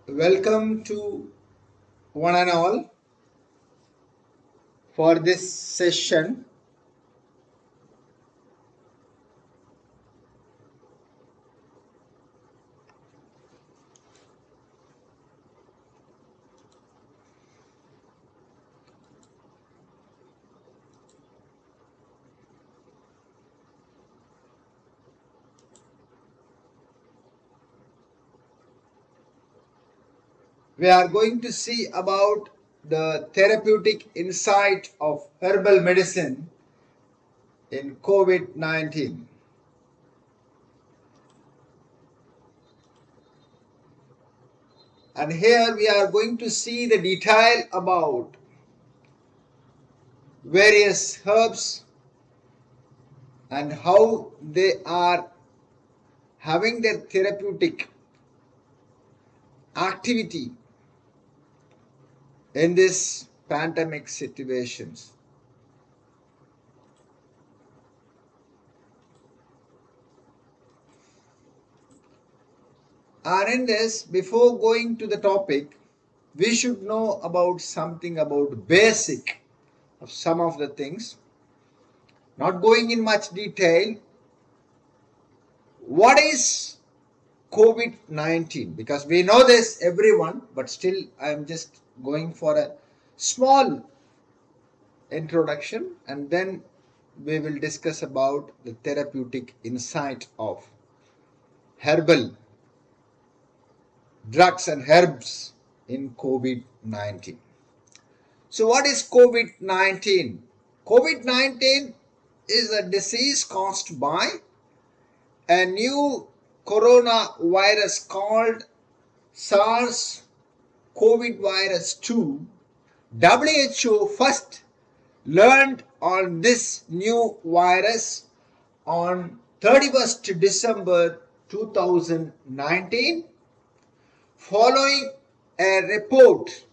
Welcome to one and all for this session. We are going to see about the therapeutic insight of herbal medicine in COVID-19. And here we are going to see the detail about various herbs and how they are having their therapeutic activity in this pandemic situations. And in this, before going to the topic, we should know about something about basic of some of the things. Not going in much detail. What is COVID-19? Because we know this, everyone, but still I am just going for a small introduction and then we will discuss about the therapeutic insight of herbal drugs and herbs in COVID-19. So what is COVID-19? COVID-19 is a disease caused by a new coronavirus called SARS-CoV-2. WHO first learned on this new virus on 31st December 2019 following a report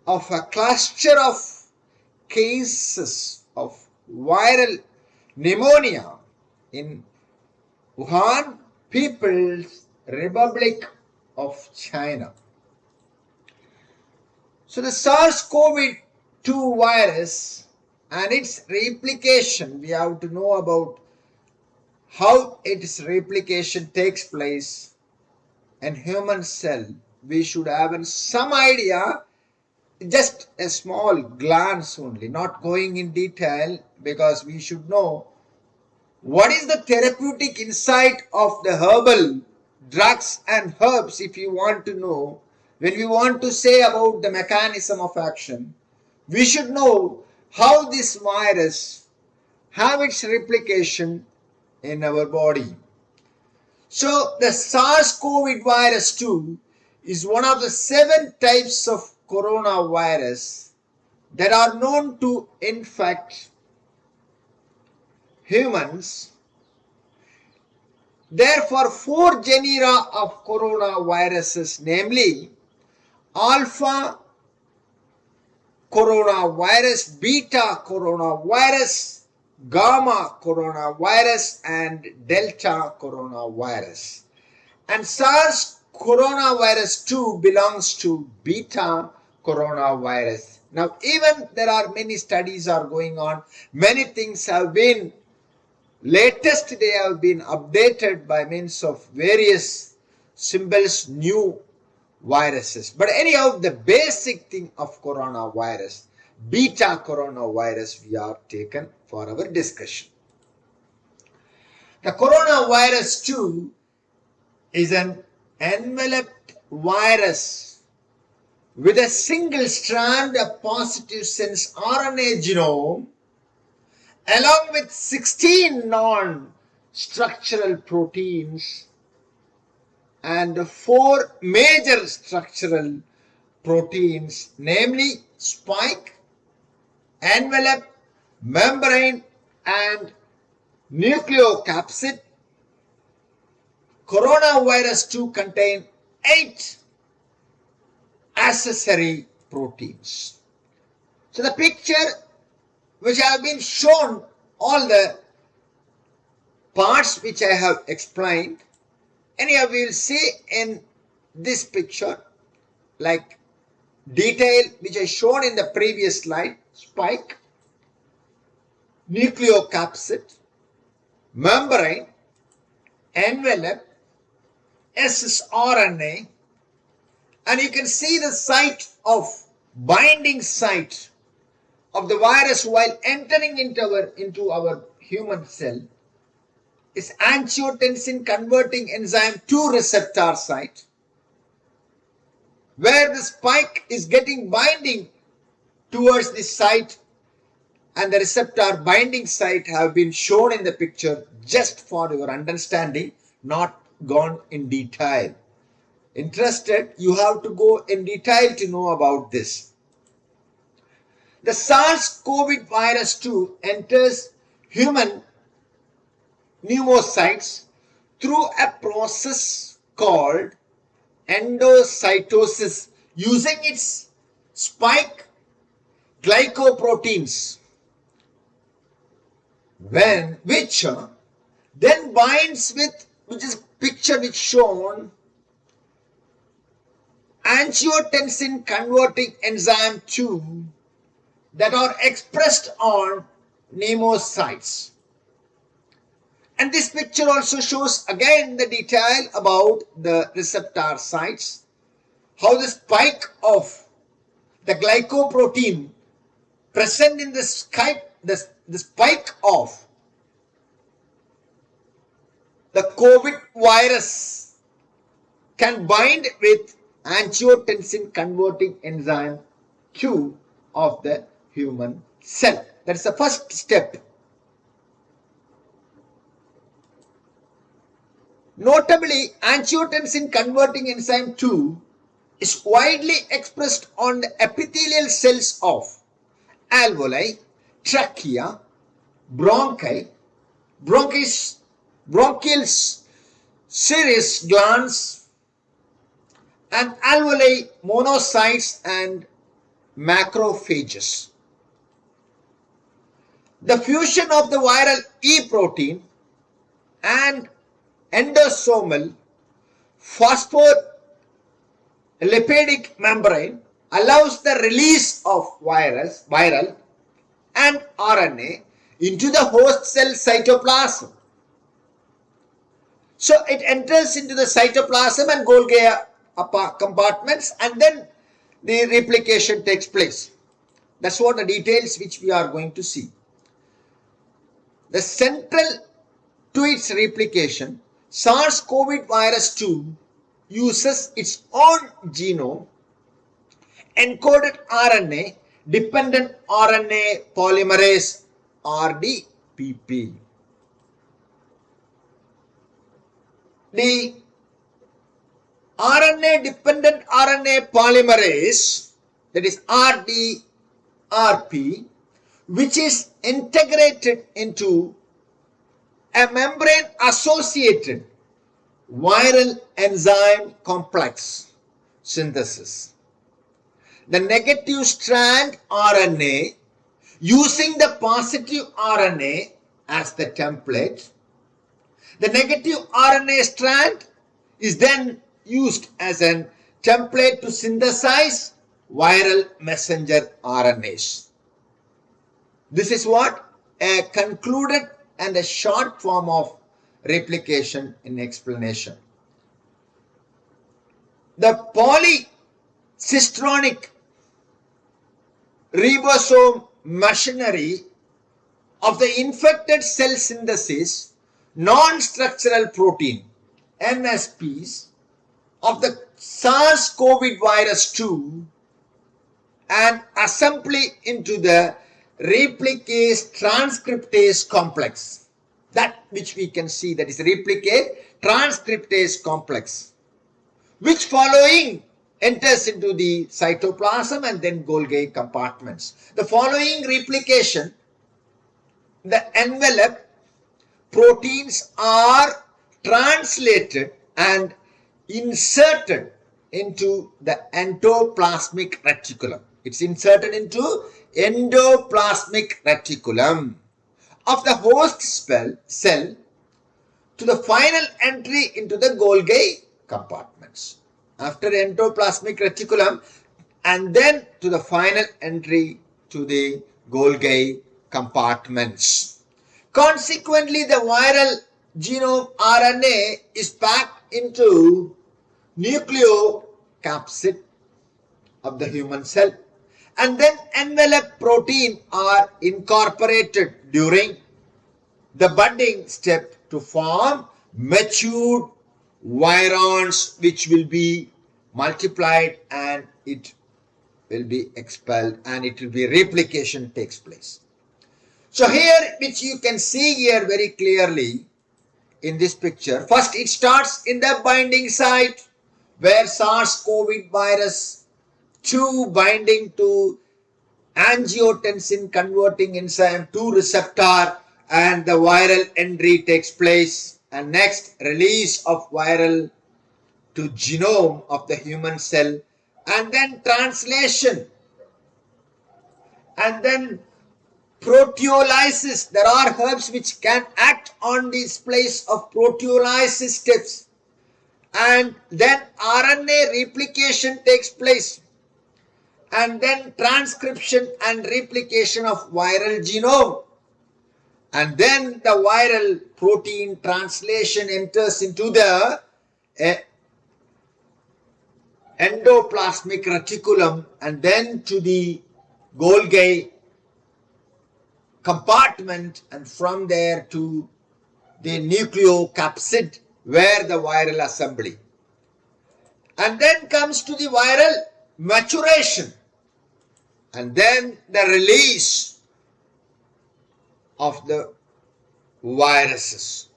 of a cluster of cases of viral pneumonia in Wuhan, People's Republic of China. So the SARS-CoV-2 virus and its replication, we have to know about how its replication takes place in human cell. We should have some idea, just a small glance only, not going in detail, because we should know what is the therapeutic insight of the herbal drugs and herbs. If you want to know, when we want to say about the mechanism of action, we should know how this virus have its replication in our body. So the SARS-CoV virus 2 is one of the 7 types of coronavirus that are known to infect humans. Therefore, 4 genera of coronaviruses, namely alpha coronavirus, beta coronavirus, gamma coronavirus, and delta coronavirus. And SARS coronavirus 2 belongs to beta coronavirus. Now, even there are many studies are going on, many things have been latest, they have been updated by means of various symbols, new viruses. But anyhow, the basic thing of coronavirus, beta coronavirus, we are taken for our discussion. The coronavirus 2 is an enveloped virus with a single strand of positive sense RNA genome along with 16 non-structural proteins and 4 major structural proteins, namely spike, envelope, membrane, and nucleocapsid. Coronavirus 2 contain 8 accessory proteins. So the picture which have been shown, all the parts which I have explained, anyhow we will see in this picture like detail which I shown in the previous slide: spike, nucleocapsid, membrane, envelope, ssRNA, and you can see the site of binding site of the virus while entering into our human cell is angiotensin converting enzyme 2 receptor site, where the spike is getting binding towards this site, and the receptor binding site have been shown in the picture just for your understanding, not gone in detail. Interested, you have to go in detail to know about this. The SARS-CoV virus 2 enters human pneumocytes through a process called endocytosis using its spike glycoproteins, which then binds with, which is picture which shown, angiotensin converting enzyme 2 that are expressed on pneumocytes. And this picture also shows again the detail about the receptor sites, how the spike of the glycoprotein present in the spike of the COVID virus can bind with angiotensin converting enzyme 2 of the human cell. That's the first step. Notably, angiotensin converting enzyme 2 is widely expressed on the epithelial cells of alveoli, trachea, bronchi, bronchial serous glands, and alveoli monocytes and macrophages. The fusion of the viral E protein and endosomal phospholipidic membrane allows the release of viral and RNA into the host cell cytoplasm. So it enters into the cytoplasm and Golgi compartments, and then the replication takes place. That's what the details which we are going to see. The central to its replication, SARS-CoV virus 2 uses its own genome encoded RNA dependent RNA polymerase RDPP. The RNA dependent RNA polymerase, that is RDRP, which is integrated into a membrane associated viral enzyme complex synthesis. The negative strand RNA using the positive RNA as the template. The negative RNA strand is then used as a template to synthesize viral messenger RNAs. This is what a concluded and a short form of replication in explanation. The polycistronic ribosome machinery of the infected cell synthesis non-structural protein NSPs of the SARS-CoV virus 2 and assembly into the replicase transcriptase complex, that which we can see, that is replicase transcriptase complex, which following enters into the cytoplasm and then Golgi compartments. The following replication, the envelope proteins are translated and inserted into the endoplasmic reticulum. It's inserted into endoplasmic reticulum of the host cell to the final entry into the Golgi compartments. after endoplasmic reticulum, and then to the final entry to the Golgi compartments. Consequently, the viral genome RNA is packed into nucleocapsid of the human cell, and then envelope protein are incorporated during the budding step to form matured virons, which will be multiplied and it will be expelled and it will be replication takes place. So here, which you can see here very clearly in this picture, first it starts in the binding site where SARS-CoV virus 2 binding to angiotensin converting enzyme 2 receptor, and the viral entry takes place, and next release of viral to genome of the human cell, and then translation, and then proteolysis. There are herbs which can act on this place of proteolysis steps, and then RNA replication takes place, and then transcription and replication of viral genome, and then the viral protein translation enters into the endoplasmic reticulum and then to the Golgi compartment, and from there to the nucleocapsid where the viral assembly, and then comes to the viral maturation, and then the release of the viruses.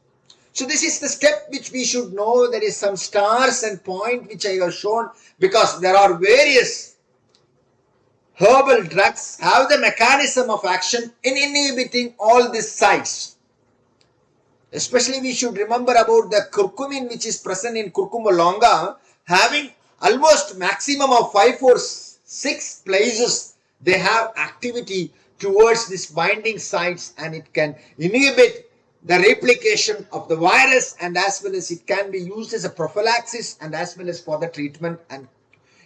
So this is the step which we should know. There is some stars and point which I have shown because there are various herbal drugs have the mechanism of action in inhibiting all these sites. Especially we should remember about the curcumin which is present in curcuma longa, having almost maximum of 5 or 6 places they have activity towards this binding sites, and it can inhibit the replication of the virus, and as well as it can be used as a prophylaxis and as well as for the treatment, and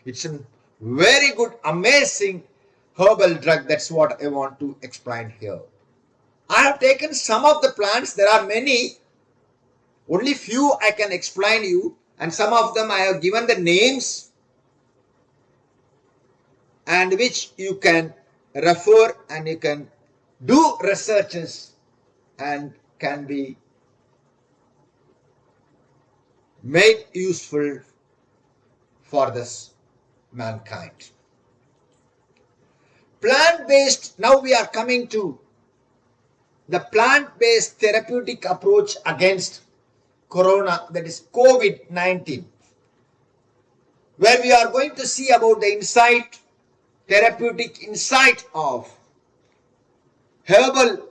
it's a very good amazing herbal drug. That's what I want to explain here. I have taken some of the plants. There are many, only few I can explain you, and some of them I have given the names and which you can refer and you can do researches and can be made useful for this mankind. Plant-based, now we are coming to the plant-based therapeutic approach against corona, that is COVID-19, where we are going to see about the insight, therapeutic insight of herbal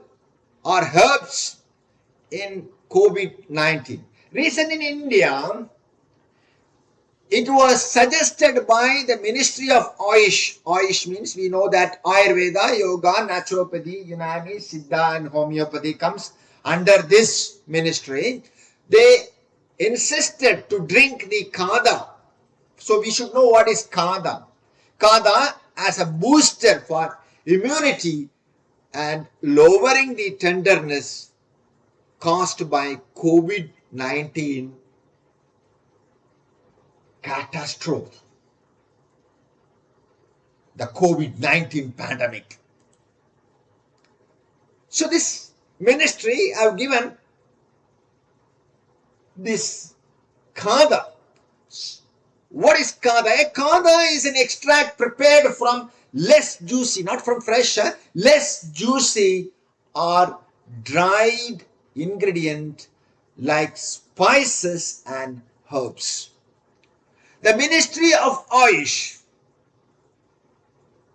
or herbs in COVID-19. Recent in India, it was suggested by the Ministry of Ayush. Ayush means we know that Ayurveda, Yoga, Naturopathy, Unani, Siddha and Homeopathy comes under this ministry. They insisted to drink the Kada. So we should know what is Kada. Kada as a booster for immunity and lowering the tenderness caused by COVID-19 catastrophe, the COVID-19 pandemic. So this ministry have given this Kada. What is Kada? A Kada is an extract prepared from less juicy, not from fresh, less juicy or dried ingredient like spices and herbs. The Ministry of Ayush,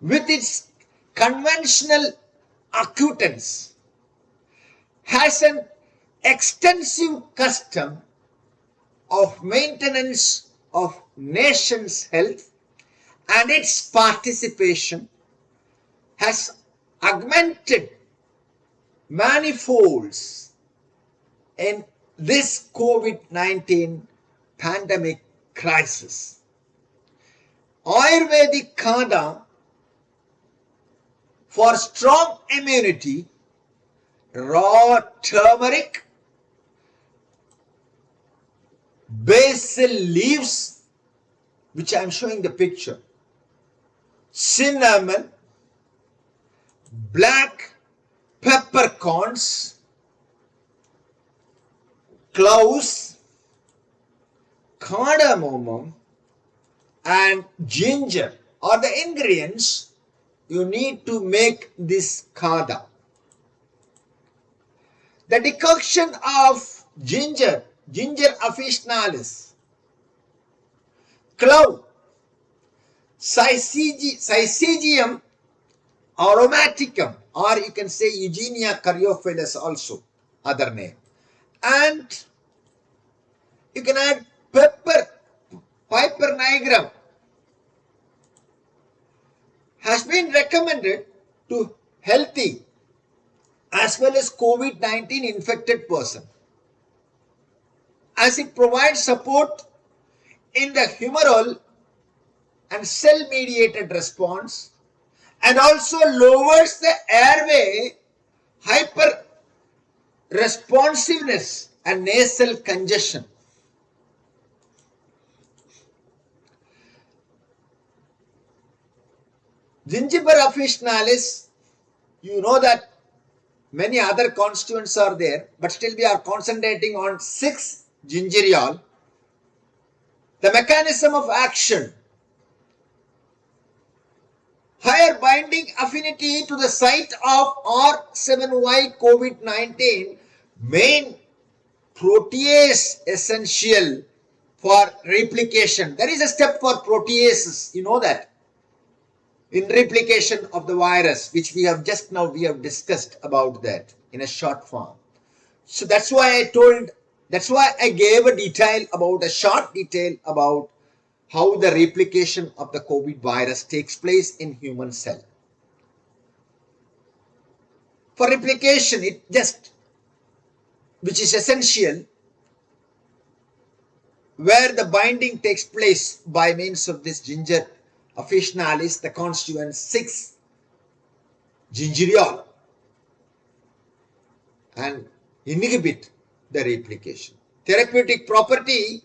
with its conventional accountants, has an extensive custom of maintenance of nation's health, and its participation has augmented manifolds in this COVID-19 pandemic crisis. Ayurvedic Kada for strong immunity, raw turmeric, basil leaves, which I am showing the picture, cinnamon, black peppercorns, cloves, cardamom, and ginger are the ingredients you need to make this kada. The decoction of ginger officinalis, clove, Syzygium aromaticum, or you can say Eugenia caryophyllus also, other name. And you can add pepper, Piper nigrum, has been recommended to healthy as well as COVID-19 infected person, as it provides support in the humoral and cell mediated response, and also lowers the airway hyper responsiveness and nasal congestion. Gingiber officinalis, you know that many other constituents are there, but still we are concentrating on 6-gingerol. The mechanism of action: higher binding affinity to the site of R7Y COVID-19 main protease essential for replication. There is a step for proteases, you know that, in replication of the virus, which we have just now discussed about that in a short form. So that's why I gave a short detail about how the replication of the COVID virus takes place in human cell. For replication, which is essential, where the binding takes place by means of this ginger officinalis, the constituent 6-gingerol, and inhibit the replication. Therapeutic property: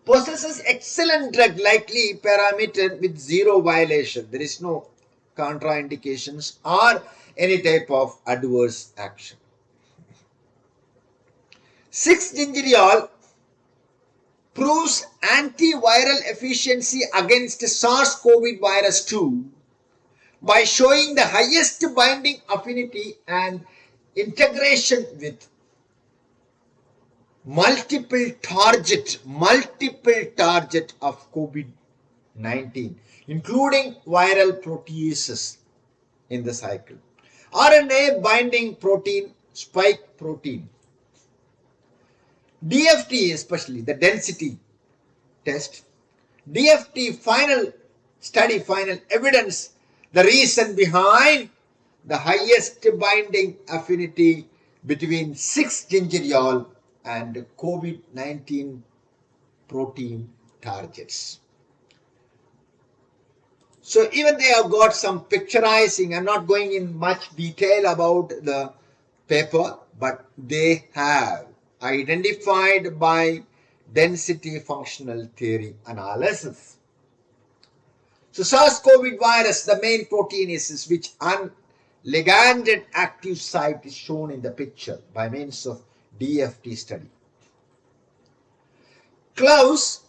possesses excellent drug-likely parameter with zero violation. There is no contraindications or any type of adverse action. 6-gingerol proves antiviral efficiency against SARS-CoV virus 2 by showing the highest binding affinity and integration with multiple target of COVID-19, including viral proteases in the cycle. RNA binding protein, spike protein. DFT, especially the density test. DFT final evidence, the reason behind the highest binding affinity between 6-gingerol and COVID-19 protein targets. So even they have got some picturizing. I'm not going in much detail about the paper, but they have identified by density functional theory analysis. So SARS-CoV virus, the main protein is which unliganded active site is shown in the picture by means of DFT study. Cloves,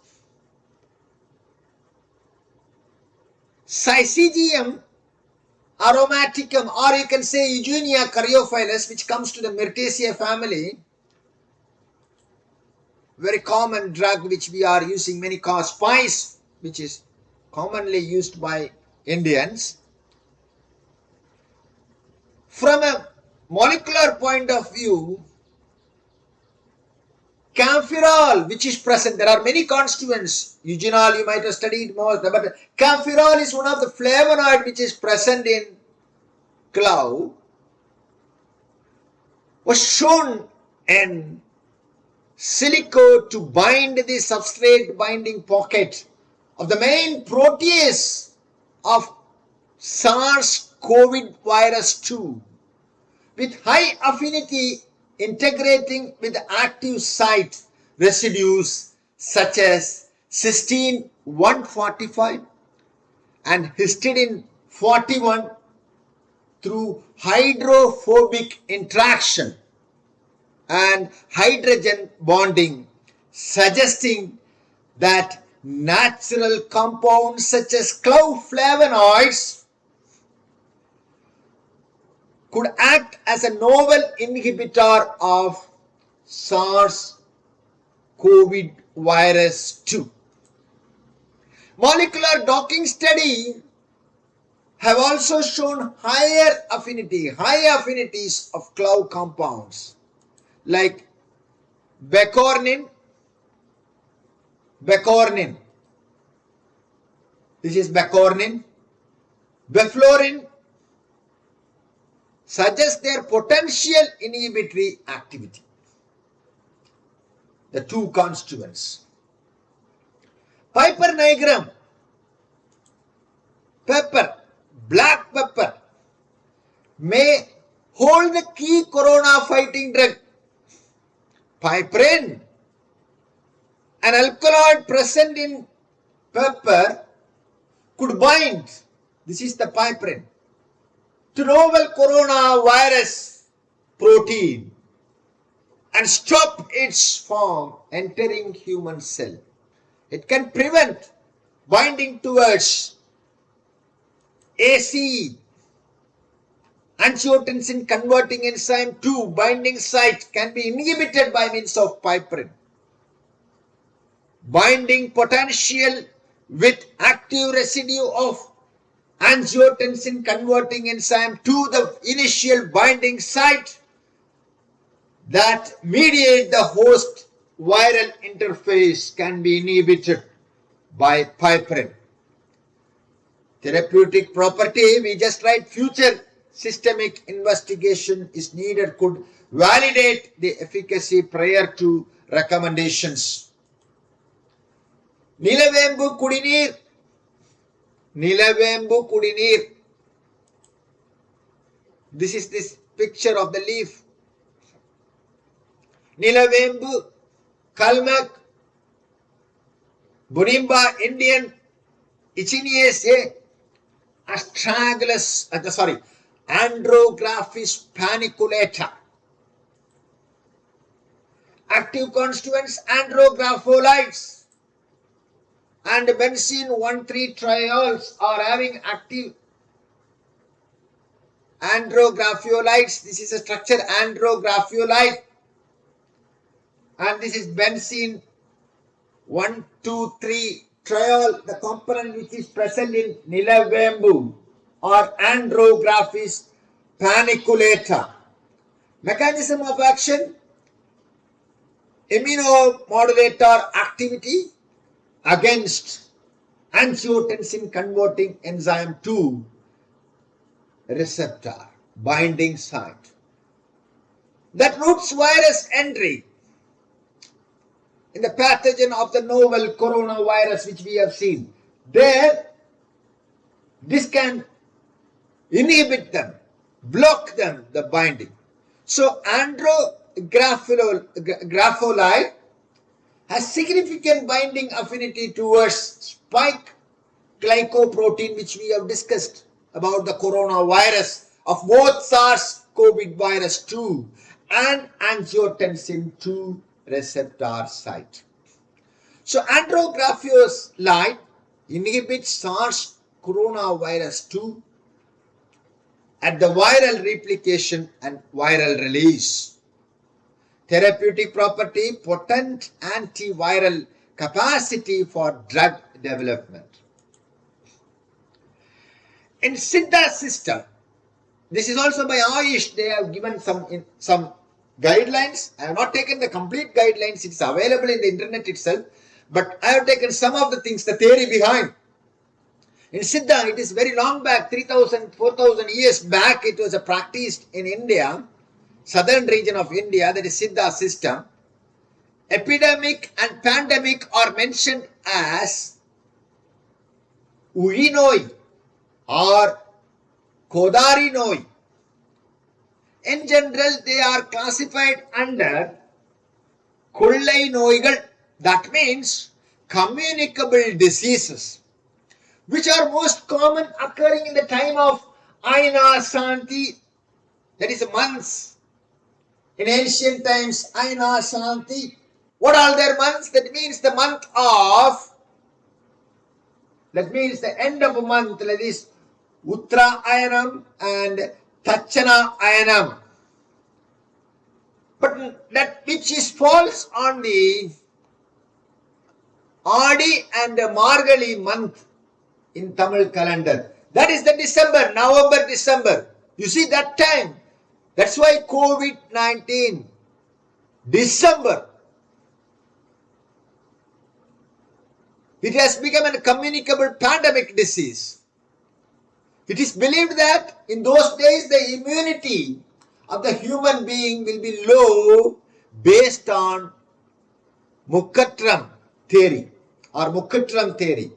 Syzygium aromaticum, or you can say Eugenia caryophyllus, which comes to the Myrtaceae family, very common drug which we are using, many cause spice, which is commonly used by Indians. From a molecular point of view, camphorol, which is present, there are many constituents. Eugenol, you might have studied more, but camphorol is one of the flavonoid which is present in clove, was shown in silico to bind the substrate binding pocket of the main protease of SARS-CoV-2 with high affinity integrating with active site residues such as cysteine 145 and histidine 41 through hydrophobic interaction and hydrogen bonding, suggesting that natural compounds such as flavonoids could act as a novel inhibitor of SARS-CoV-2. Molecular docking study have also shown high affinities of clove compounds like becornin, this is becornin, beflorin, suggests their potential inhibitory activity. The two constituents. Piper nigrum, pepper, black pepper, may hold the key corona fighting drug. Piperin, an alkaloid present in pepper, could bind, this is the piperin, to novel coronavirus protein and stop its form entering human cell. It can prevent binding towards ACE, angiotensin converting enzyme 2 binding site can be inhibited by means of piperin. Binding potential with active residue of angiotensin converting enzyme to the initial binding site that mediate the host viral interface can be inhibited by piperin. Therapeutic property, we just write future systemic investigation is needed, could validate the efficacy prior to recommendations. Nilavembu kudineer. This is this picture of the leaf. Nilavembu, Kalmak, Bunimba Indian, Echiniaceae, Andrographis paniculata. Active constituents andrographolites and benzene 1,3 triols are having active andrographolites. This is a structure andrographolite, and this is benzene 1,2,3 triol, the component which is present in Nilavembu or Andrographis paniculata. Mechanism of action: immunomodulator activity against angiotensin converting enzyme 2 receptor binding site that roots virus entry in the pathogen of the novel coronavirus which we have seen. There, this can inhibit them, block them, the binding. So andrographolite has significant binding affinity towards spike glycoprotein, which we have discussed about the coronavirus of both SARS-CoV-2 and angiotensin 2 receptor site. So andrographolite inhibits SARS-CoV-2 at the viral replication and viral release. Therapeutic property: potent antiviral capacity for drug development. In Siddha system, this is also by Ayush, they have given some guidelines. I have not taken the complete guidelines, it's available in the internet itself, but I have taken some of the things, the theory behind. In Siddha, it is very long back, 3,000, 4,000 years back, it was practiced in India, southern region of India, that is Siddha system. Epidemic and pandemic are mentioned as Urinoi or Kodarinoi. In general, they are classified under Kollai Noigal. That means communicable diseases, which are most common occurring in the time of Aina Santi, that is months. In ancient times, Aina Santi. What are their months? That means the month of, that means the end of a month, that is Uttara Ayanam and Tachana Ayanam. But that which is falls on the Adi and Margali month in Tamil calendar. That is the December, November, December. You see that time. That's why COVID-19, December, it has become a communicable pandemic disease. It is believed that in those days the immunity of the human being will be low based on Mukatram theory or Mukatram theory.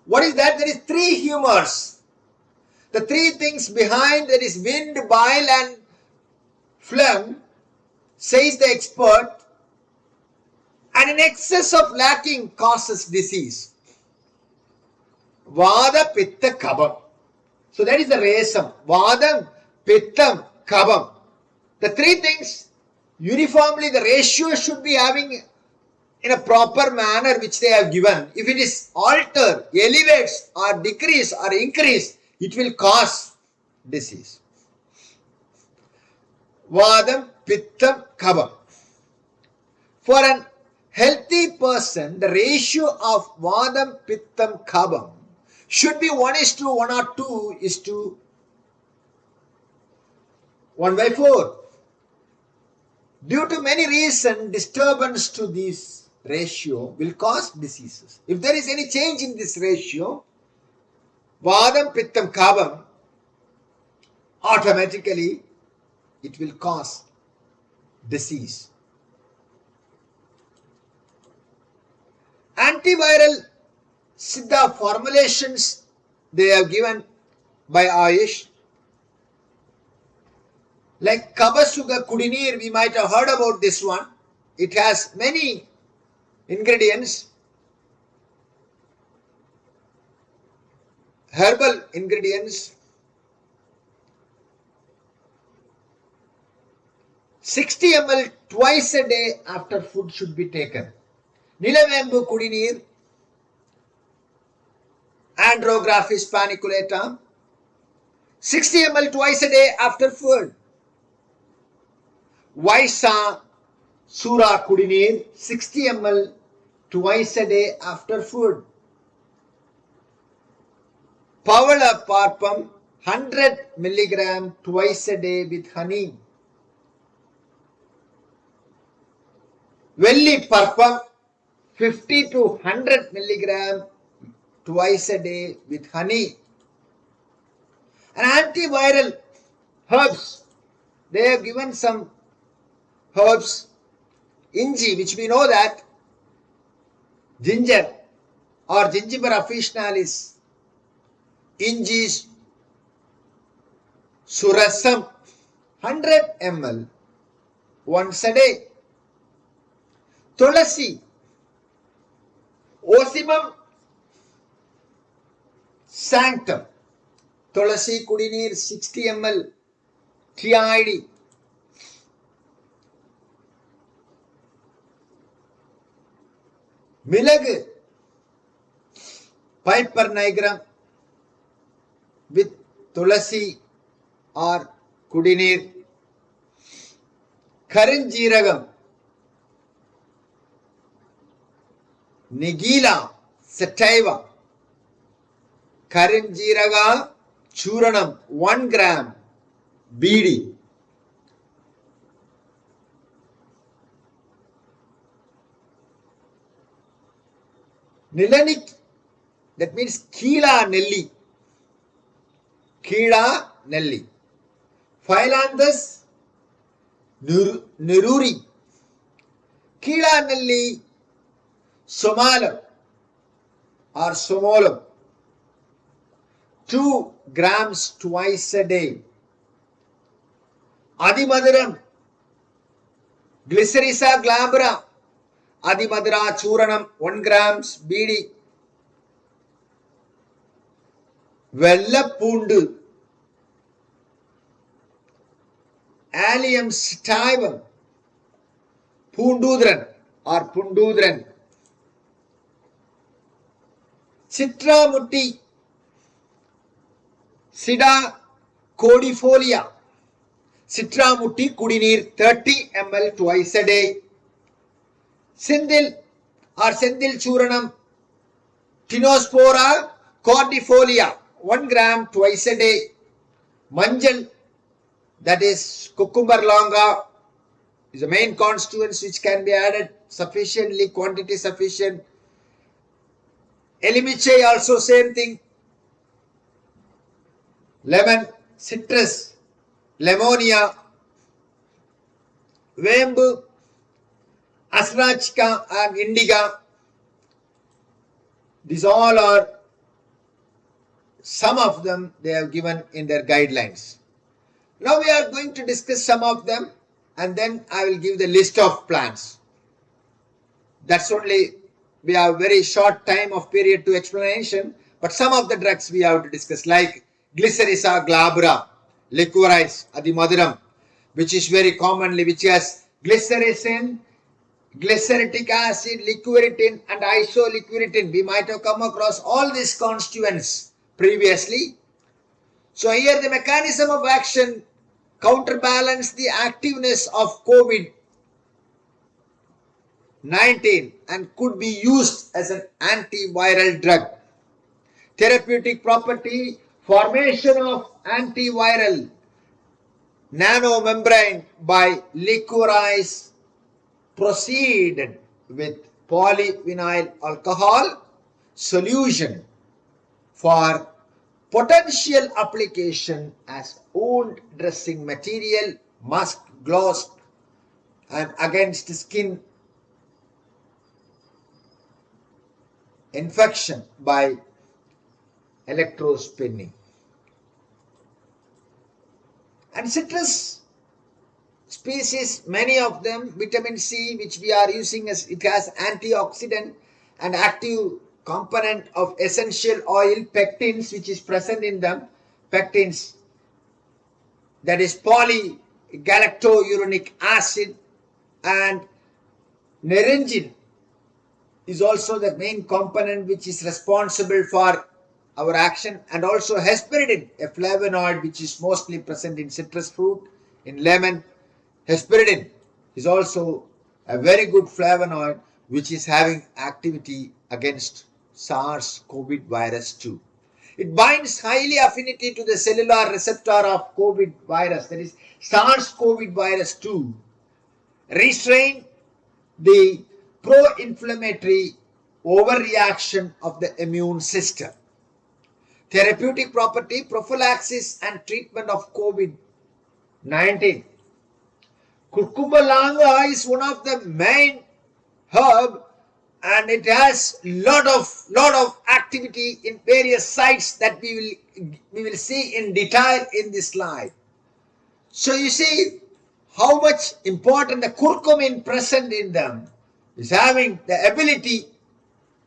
What is that? There is three humors. The three things behind, that is wind, bile and phlegm, says the expert, and in excess of lacking causes disease. Vada, Pitta, Kabam. So that is the rasam. Vadam, Pittam, Kabam. The three things, uniformly the ratio should be having in a proper manner which they have given. If it is altered, elevates or decrease or increase, it will cause disease. Vadam, Pittam, Kabam. For an healthy person, the ratio of Vadam, Pittam, Kabam should be 1:1 or 2:1/4. Due to many reasons, disturbance to this ratio will cause diseases. If there is any change in this ratio, Vadam, Pittam, Kabam, automatically it will cause disease. Antiviral Siddha formulations they have given by Ayush, like Kabasuga Kudineer, we might have heard about this one. It has many ingredients, herbal ingredients. 60 ml twice a day after food should be taken. Nilavembu Kudineer, Andrographis paniculata, 60 ml twice a day after food. Vaisa Sura Kudineer, 60 ml twice a day after food. Pavala Parpam, 100 milligram twice a day with honey. Velli Parpam, 50 to 100 milligram twice a day with honey. And antiviral herbs, they have given some herbs, inji, which we know that ginger or Gingiber officinalis, inji surasam, 100 ml once a day. Tulasi, Osimum sanctum, Tulasi Kudineer, 60 ml TID. Milag, Piper nigrum with Tulasi or Kudineer. Karinjiragam, Nigila Sativa, Karinjiraga Churanam, 1 gram BD. Nilanic, that means Keela Nelli. Keela Nelli. Phyllanthus Neruri. Keela Nelli Somalam or Somolum. 2 grams twice a day. Adimaduram, Glycerisa glabra, Adimadura Churanam 1 grams BD. Vellapundu, Allium sativum, Pundudran or Pundudran, Citramutti, Siddha codifolia, Citramutti Kudinir 30 ml twice a day. Sindil or Sindil Churanam, Tinospora cordifolia 1 gram twice a day. Manjal, that is cucumber longa, is the main constituents which can be added sufficiently, quantity sufficient. Elimiche also same thing. Lemon, citrus, lemonia, vembu, asrachika and indica. These all are some of them they have given in their guidelines. Now we are going to discuss some of them and then I will give the list of plants. That's only, we have very short time of period to explanation, but some of the drugs we have to discuss like Glycerisa glabra, licorice, adimaduram, which is very commonly, which has glycyrrhizin, glyceritic acid, liquiritin and isoliquiritin. We might have come across all these constituents previously. So here the mechanism of action counterbalance the activeness of COVID-19 and could be used as an antiviral drug. Therapeutic property, formation of antiviral nanomembrane by licorice proceeded with polyvinyl alcohol solution for potential application as wound dressing material, mask, gloss and against skin infection by electrospinning. And citrus species, many of them, vitamin C, which we are using as it has antioxidant and active component of essential oil pectins, which is present in them. Pectins, that is polygalactouronic acid, and nerengin is also the main component which is responsible for our action, and also hesperidin, a flavonoid which is mostly present in citrus fruit, in lemon. Hesperidin is also a very good flavonoid which is having activity against SARS-CoV virus 2. It binds highly affinity to the cellular receptor of COVID virus, that is SARS-CoV virus 2, restrain the pro-inflammatory overreaction of the immune system. Therapeutic property, prophylaxis and treatment of COVID-19. Cucumber longa is one of the main herb and it has lot of activity in various sites that we will see in detail in this slide. So you see how much important the curcumin present in them is having the ability,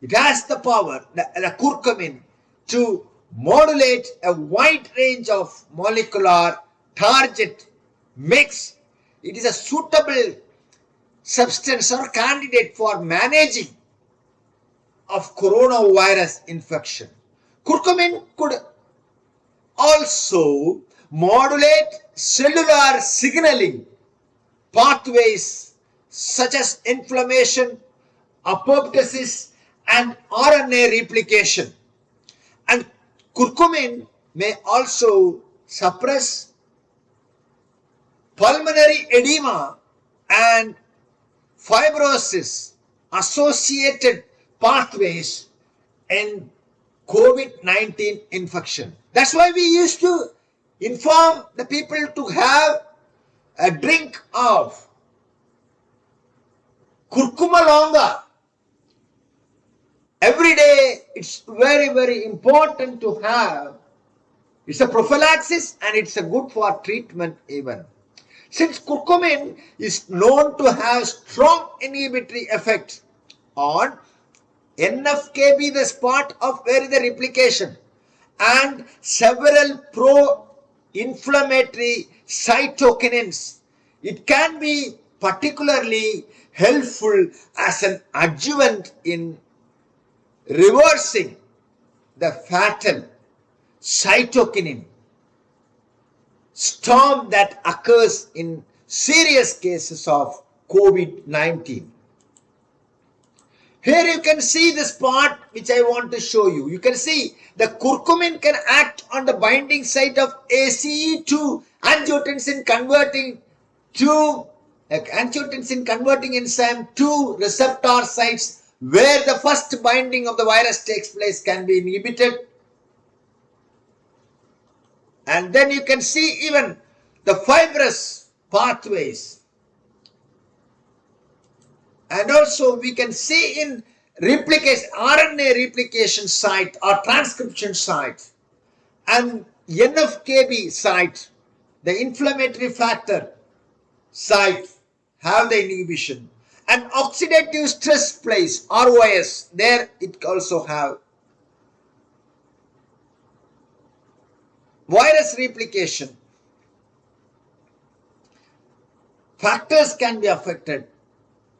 it has the power, the curcumin, to modulate a wide range of molecular target mix. It is a suitable substance or candidate for managing of coronavirus infection. Curcumin could also modulate cellular signaling pathways such as inflammation, apoptosis and RNA replication. And curcumin may also suppress pulmonary edema and fibrosis associated pathways in COVID-19 infection. That's why we used to inform the people to have a drink of curcuma longa. Every day it's very important to have It's a prophylaxis and it's a good for treatment even. Since curcumin is known to have strong inhibitory effect on NFKB, the spot of where the replication, and several pro-inflammatory cytokinins, it can be particularly helpful as an adjuvant in reversing the fatal cytokinin storm that occurs in serious cases of COVID-19. Here you can see the spot which I want to show you. You can see the curcumin can act on the binding site of ACE2 angiotensin converting enzyme to receptor sites where the first binding of the virus takes place can be inhibited. And then you can see even the fibrous pathways. And also we can see in replication, RNA replication site or transcription site and NFKB site, the inflammatory factor site have the inhibition, and oxidative stress place, ROS, there it also have. Virus replication factors can be affected.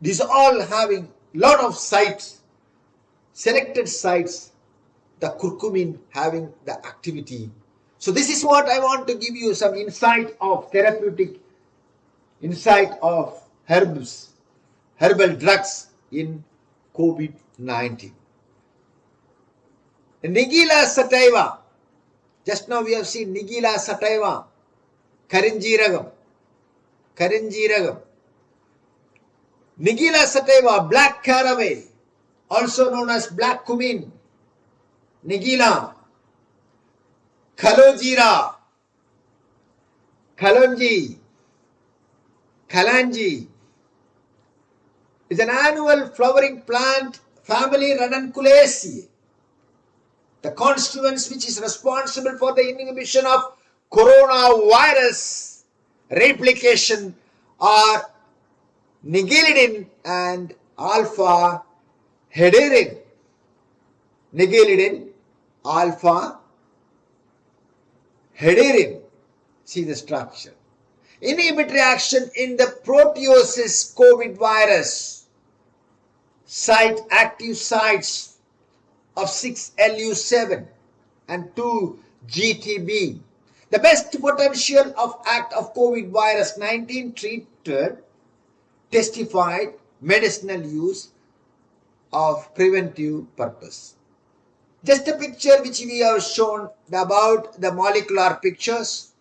These all having lot of sites, selected sites, the curcumin having the activity. So this is what I want to give you some insight of therapeutic insight of herbal drugs in COVID-19. Nigila Sativa. Just now we have seen Nigila Sativa, Karinjiragam. Nigila Sativa, black caraway, also known as black cumin, Nigila, Kalojira, Kalonji, Kalanji is an annual flowering plant family Ranunculaceae. The constituents which is responsible for the inhibition of coronavirus replication are nigilidin and alpha hederin. Nigilidin, alpha hederin. See the structure. Inhibitory action in the proteosis COVID virus site active sites of 6LU7 and 2GTB. The best potential of act of COVID virus 19 treated testified medicinal use of preventive purpose. Just a picture which we have shown about the molecular pictures.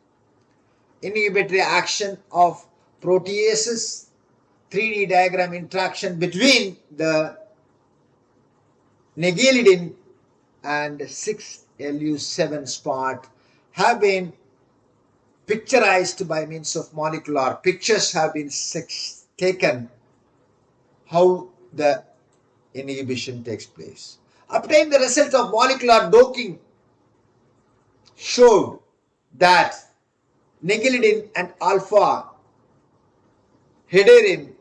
Inhibitory action of proteases, 3D diagram interaction between the nigilidin and 6LU7 spot have been picturized by means of molecular pictures have been taken how the inhibition takes place. Obtained the result of molecular docking showed that nigilidin and alpha hederin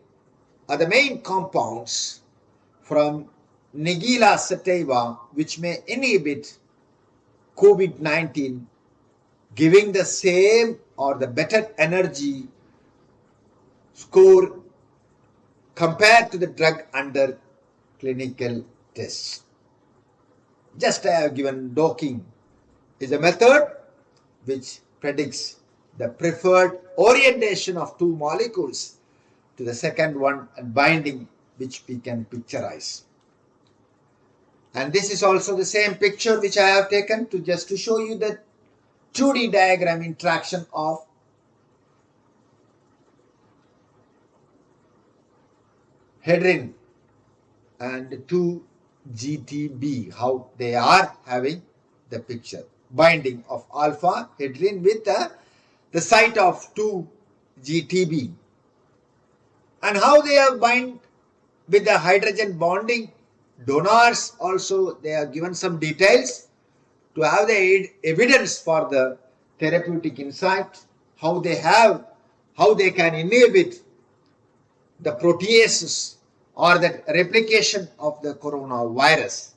are the main compounds from Nigila Sativa which may inhibit COVID-19, giving the same or the better energy score compared to the drug under clinical tests. Just I have given docking is a method which predicts the preferred orientation of two molecules to the second one and binding which we can picturize. And this is also the same picture which I have taken to just to show you the 2D diagram interaction of hederin and 2GTB, how they are having the picture. Binding of alpha hederin with the site of 2GTB. And how they are bind with the hydrogen bonding. Donors also they are given some details to have the evidence for the therapeutic insight, how they can inhibit the proteases or the replication of the coronavirus.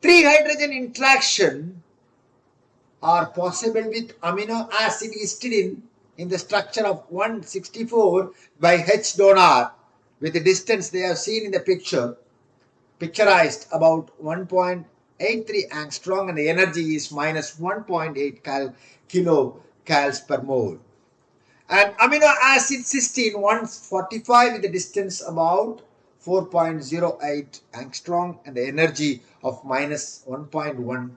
3 hydrogen interaction are possible with amino acid histidine in the structure of 164 by H donor with the distance they have seen in the picturized about 1.83 angstrom, and the energy is minus 1.8 kilocals per mole. And amino acid cysteine 145 with the distance about 4.08 angstrom and the energy of minus 1.1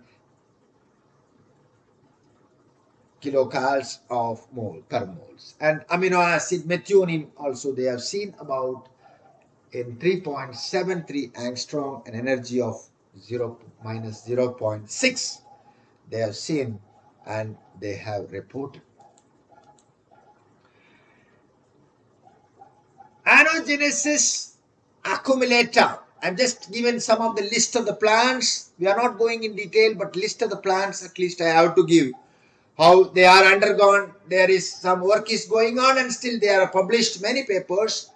kilocals of mole per moles. And amino acid methionine also they have seen about in 3.73 angstrom, an energy of minus 0.6 they have seen and they have reported. Anogenesis accumulata. I've just given some of the list of the plants. We are not going in detail, but list of the plants at least I have to give. How they are undergone. There is some work is going on and still they are published many papers.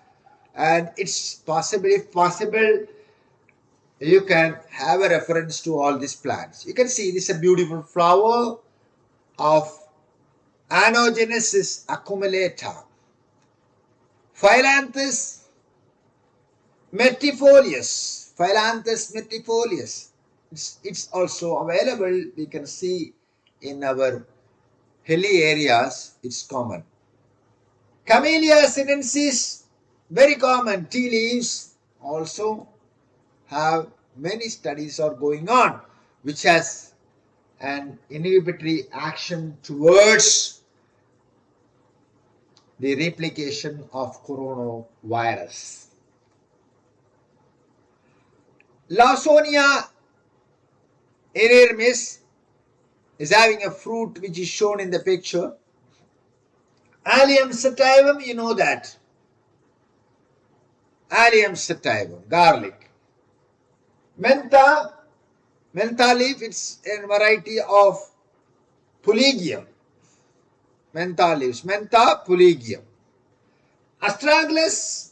And it's possible, if possible, you can have a reference to all these plants. You can see this is a beautiful flower of Anogenesis accumulata. Phyllanthus metifolius. Phyllanthus metifolius. It's also available. We can see in our hilly areas. It's common. Camellia sinensis, very common. Tea leaves also have many studies are going on, which has an inhibitory action towards the replication of coronavirus. Lawsonia enormis is having a fruit which is shown in the picture. Allium sativum, you know that. Allium sativum, garlic. Mentha leaf, it's a variety of Pulegium. Mentha leaves, Mentha Pulegium. Astragalus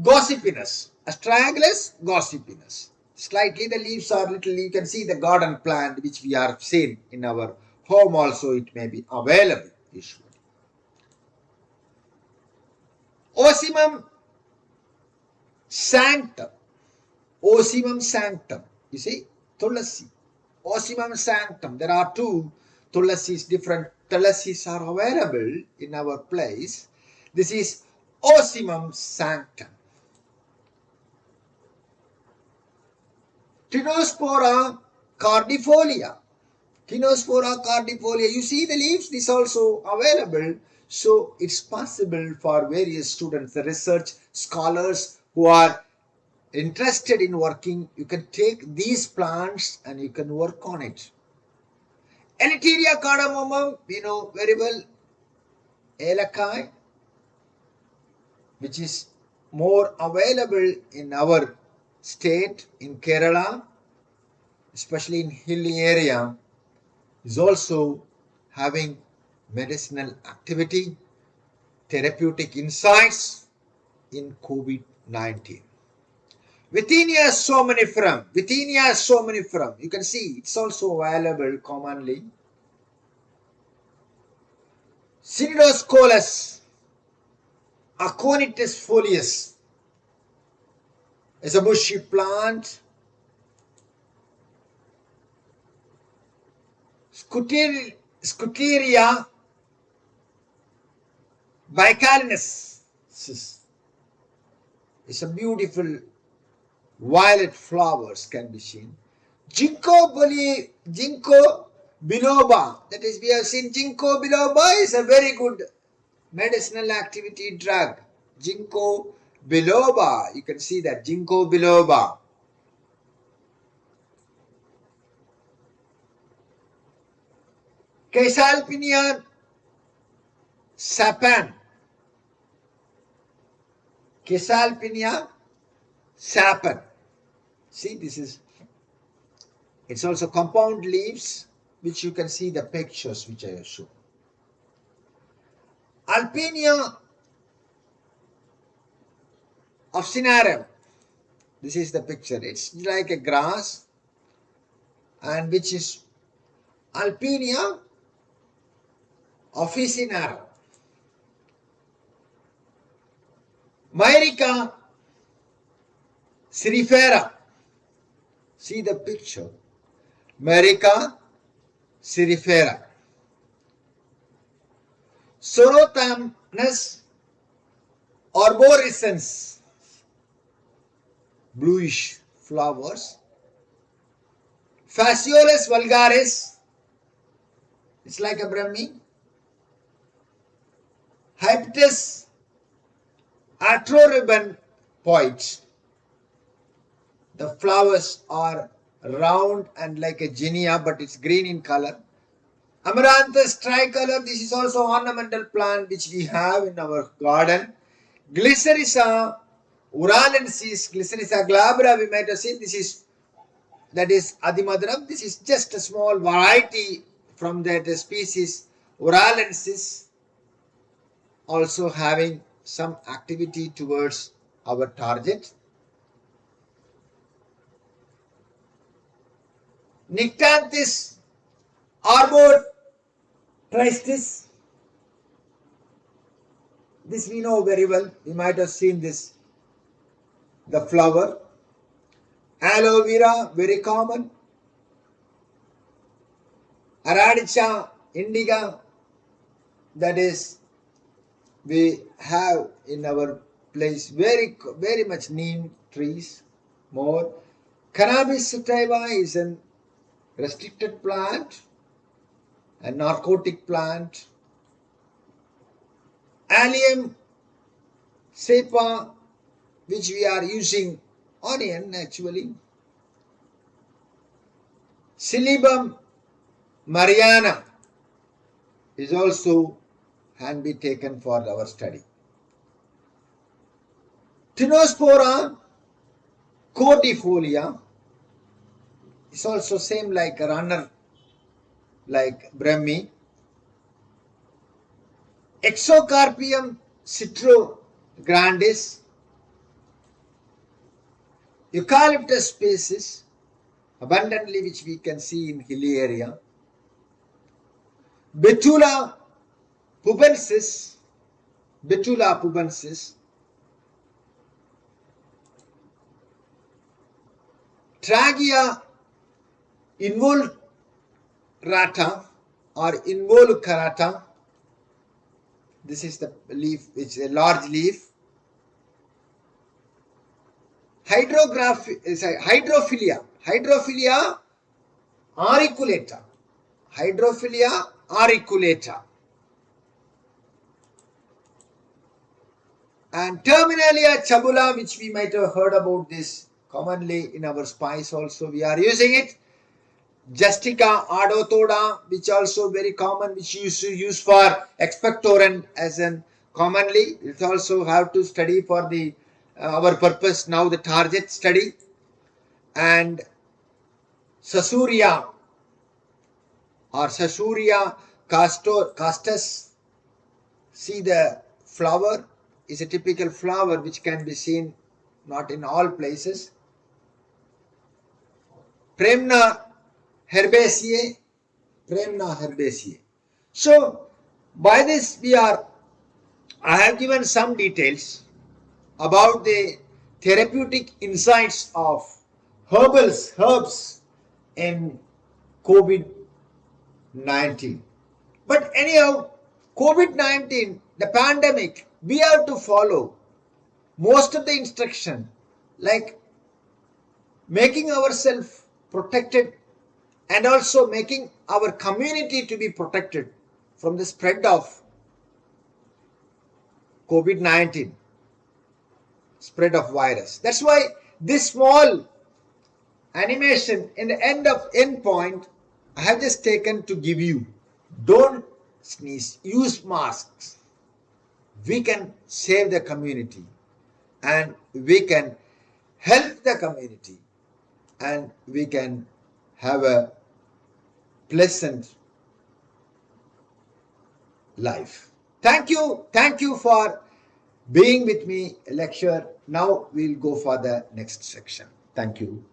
gossipinus. Astragalus gossipinus. Slightly the leaves are little, you can see the garden plant which we are seeing in our home also, it may be available usually. Ocimum sanctum. Ocimum sanctum. You see, Tulasi. Ocimum sanctum. There are 2 Tulasis, different Tulasis are available in our place. This is Ocimum sanctum. Tinospora cordifolia. Tinospora cordifolia. You see the leaves, this also available. So it's possible for various students, the research scholars who are interested in working, you can take these plants and you can work on it. Elateria cardamomum, we know very well. Elakai, which is more available in our state, in Kerala, especially in hilly area, is also having medicinal activity, therapeutic insights in COVID-19. Withinia somniferum. Withinia somniferum. You can see it's also available commonly. Cnidoscolus aconitus folius is a bushy plant. Scuteria bicalensis is a beautiful violet flowers can be seen. Ginkgo biloba, that is we have seen Ginkgo biloba is a very good medicinal activity drug. Ginkgo biloba, you can see that Ginkgo biloba. Caesalpinia sapan. Caesalpinia sapan. See, this is It's also compound leaves, which you can see the pictures which I have shown. Alpinia officinarum. This is the picture. It's like a grass, and which is Alpinia officinarum. Myrica cerifera. See the picture. Myrica cerifera. Sorothamnus arborescens. Bluish flowers. Fascioles vulgaris. It's like a Brahmi. Hyptis atroribon poids. The flowers are round and like a ginea, but it's green in color. Amaranthus tricolor. This is also ornamental plant which we have in our garden. Glycerissa uralensis, Glycerissa glabra, we might have seen. This is, that is Adimaduram. This is just a small variety from that species uralensis, also having some activity towards our target. Nyctanthus arbor tristis. This we know very well. We might have seen this, the flower. Aloe vera, very common. Aradicha indica, that is, we have in our place very much neem trees. More. Cannabis sativa is a restricted plant, a narcotic plant. Allium cepa, which we are using onion actually. Silybum mariana is also can be taken for our study. Tinospora cordifolia is also same like a runner, like Brahmi. Exocarpium citrograndis. Eucalyptus species abundantly, which we can see in hilly area. Betula pubensis. Betula pubensis. Tragia involucrata or involucrata. This is the leaf, which is a large leaf. Hydrophilia. Hydrophilia auriculata. Hydrophilia auriculata. And Terminalia chabula, which we might have heard about this commonly in our spice also. We are using it. Justica adothoda, which also very common, which you use for expectorant as in commonly. It also have to study for the our purpose now, the target study. And Sasuria or Sasuria castus. See the flower is a typical flower which can be seen not in all places. Premna herbaceae. Premna herbaceae. So by this I have given some details about the therapeutic insights of herbs in COVID-19. But anyhow, COVID-19, the pandemic, we have to follow most of the instruction, like making ourselves protected and also making our community to be protected from the spread of COVID-19, spread of virus. That's why this small animation in the end point I have just taken to give you. Don't sneeze, use masks. We can save the community and we can help the community and we can have a pleasant life. Thank you for being with me lecture. Now we'll go for the next section. Thank you.